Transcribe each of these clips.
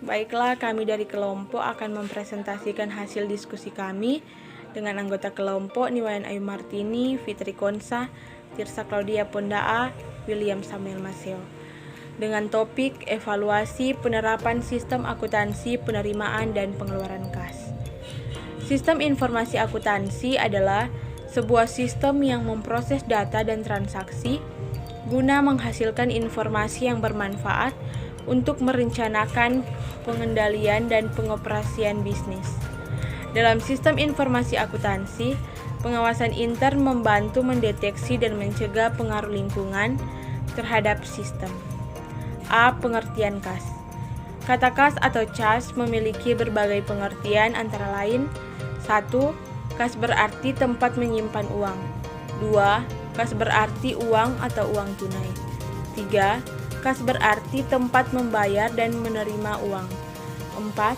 Baiklah, kami dari kelompok akan mempresentasikan hasil diskusi kami dengan anggota kelompok Niwayan Ayu Martini, Fitri Konsa, Tirsa Claudia Pondaa, William Samuel Maseo. Dengan topik evaluasi penerapan sistem akuntansi penerimaan dan pengeluaran kas. Sistem informasi akuntansi adalah sebuah sistem yang memproses data dan transaksi guna menghasilkan informasi yang bermanfaat untuk merencanakan pengendalian dan pengoperasian bisnis. Dalam sistem informasi akuntansi, pengawasan intern membantu mendeteksi dan mencegah pengaruh lingkungan terhadap sistem. A. Pengertian kas. Kata kas atau cas memiliki berbagai pengertian antara lain: 1. Kas berarti tempat menyimpan uang. 2. Kas berarti uang atau uang tunai. 3. Kas berarti tempat membayar dan menerima uang. 4.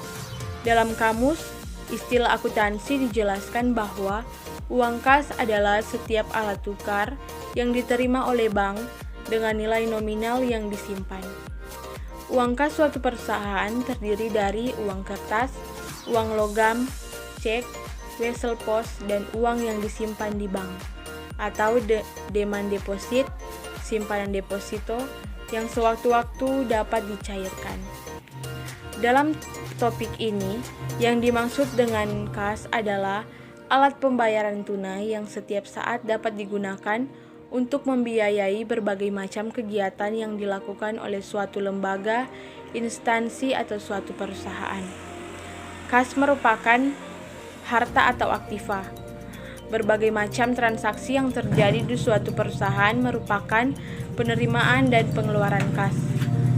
Dalam kamus, istilah akuntansi dijelaskan bahwa uang kas adalah setiap alat tukar yang diterima oleh bank dengan nilai nominal yang disimpan. Uang kas suatu perusahaan terdiri dari uang kertas, uang logam, cek, wesel pos, dan uang yang disimpan di bank, atau demand deposit, simpanan deposito, yang sewaktu-waktu dapat dicairkan. Dalam topik ini, yang dimaksud dengan kas adalah alat pembayaran tunai yang setiap saat dapat digunakan untuk membiayai berbagai macam kegiatan yang dilakukan oleh suatu lembaga, instansi, atau suatu perusahaan. Kas merupakan harta atau aktiva. Berbagai macam transaksi yang terjadi di suatu perusahaan merupakan penerimaan dan pengeluaran kas.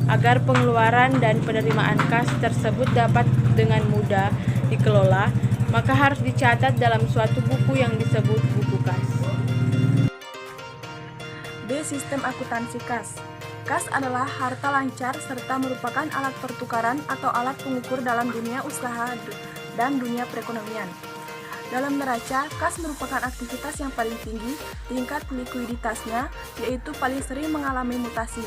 Agar pengeluaran dan penerimaan kas tersebut dapat dengan mudah dikelola, maka harus dicatat dalam suatu buku yang disebut buku kas. B. Sistem akuntansi kas. Kas adalah harta lancar serta merupakan alat pertukaran atau alat pengukur dalam dunia usaha dan dunia perekonomian. Dalam neraca, kas merupakan aktivitas yang paling tinggi tingkat likuiditasnya, yaitu paling sering mengalami mutasi.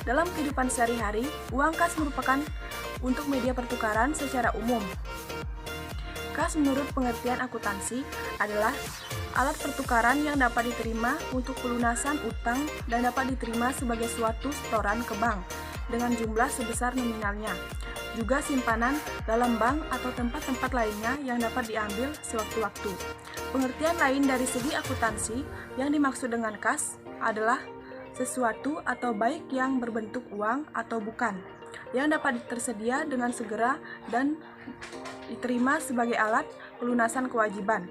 Dalam kehidupan sehari-hari, uang kas merupakan untuk media pertukaran secara umum. Kas menurut pengertian akuntansi adalah alat pertukaran yang dapat diterima untuk pelunasan utang dan dapat diterima sebagai suatu setoran ke bank dengan jumlah sebesar nominalnya. Juga simpanan dalam bank atau tempat-tempat lainnya yang dapat diambil sewaktu-waktu. Pengertian lain dari segi akuntansi yang dimaksud dengan kas adalah sesuatu atau baik yang berbentuk uang atau bukan, yang dapat tersedia dengan segera dan diterima sebagai alat pelunasan kewajiban.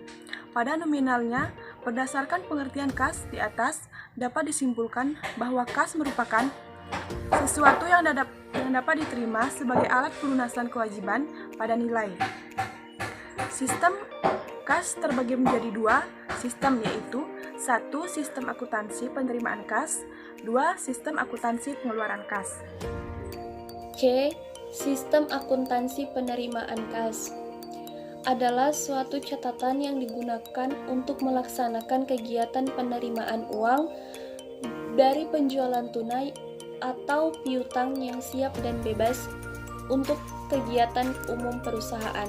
Pada nominalnya, berdasarkan pengertian kas di atas, dapat disimpulkan bahwa kas merupakan sesuatu yang dapat diterima sebagai alat pelunasan kewajiban pada nilai. Sistem kas terbagi menjadi dua sistem, yaitu 1. Sistem akuntansi penerimaan kas, 2. Sistem akuntansi pengeluaran kas. C. Sistem akuntansi penerimaan kas adalah suatu catatan yang digunakan untuk melaksanakan kegiatan penerimaan uang dari penjualan tunai atau piutang yang siap dan bebas untuk kegiatan umum perusahaan.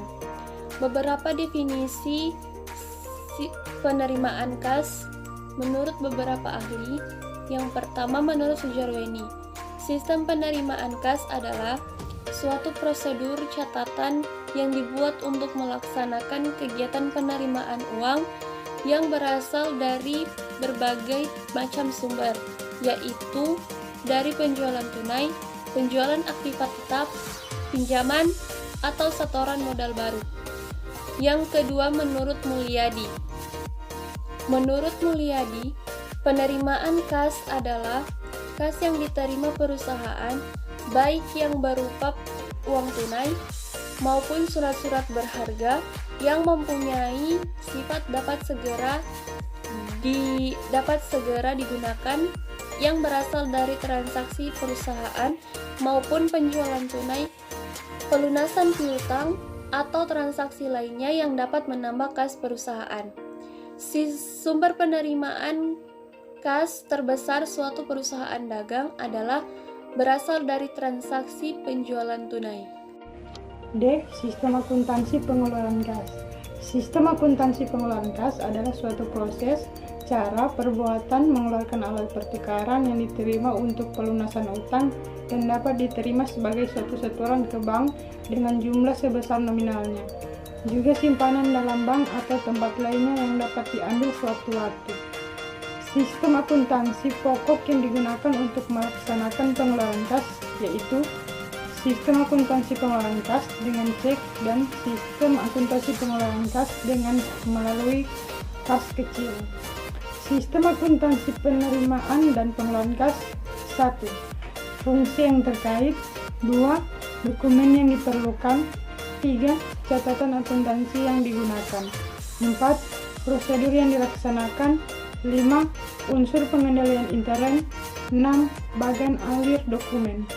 Beberapa definisi penerimaan kas menurut beberapa ahli. Yang pertama, menurut Sujarweni, sistem penerimaan kas adalah suatu prosedur catatan yang dibuat untuk melaksanakan kegiatan penerimaan uang yang berasal dari berbagai macam sumber, yaitu dari penjualan tunai, penjualan aktiva tetap, pinjaman, atau setoran modal baru. Yang kedua, menurut Mulyadi. Menurut Mulyadi, penerimaan kas adalah kas yang diterima perusahaan, baik yang berupa uang tunai maupun surat-surat berharga yang mempunyai sifat dapat segera digunakan, yang berasal dari transaksi perusahaan maupun penjualan tunai, pelunasan piutang, atau transaksi lainnya yang dapat menambah kas perusahaan. Sumber penerimaan kas terbesar suatu perusahaan dagang adalah berasal dari transaksi penjualan tunai. D. Sistem akuntansi pengeluaran kas. Sistem akuntansi pengeluaran kas adalah suatu proses, cara, perbuatan mengeluarkan alat pertukaran yang diterima untuk pelunasan utang dan dapat diterima sebagai suatu setoran ke bank dengan jumlah sebesar nominalnya. Juga simpanan dalam bank atau tempat lainnya yang dapat diambil sewaktu-waktu. Sistem akuntansi pokok yang digunakan untuk melaksanakan pengeluaran kas yaitu sistem akuntansi pengeluaran kas dengan cek dan sistem akuntansi pengeluaran kas dengan melalui kas kecil. Sistem akuntansi penerimaan dan pengeluaran kas. 1. Fungsi yang terkait. 2. Dokumen yang diperlukan. 3. Catatan akuntansi yang digunakan. 4. Prosedur yang dilaksanakan. 5. Unsur pengendalian intern. 6. Bagan alir dokumen.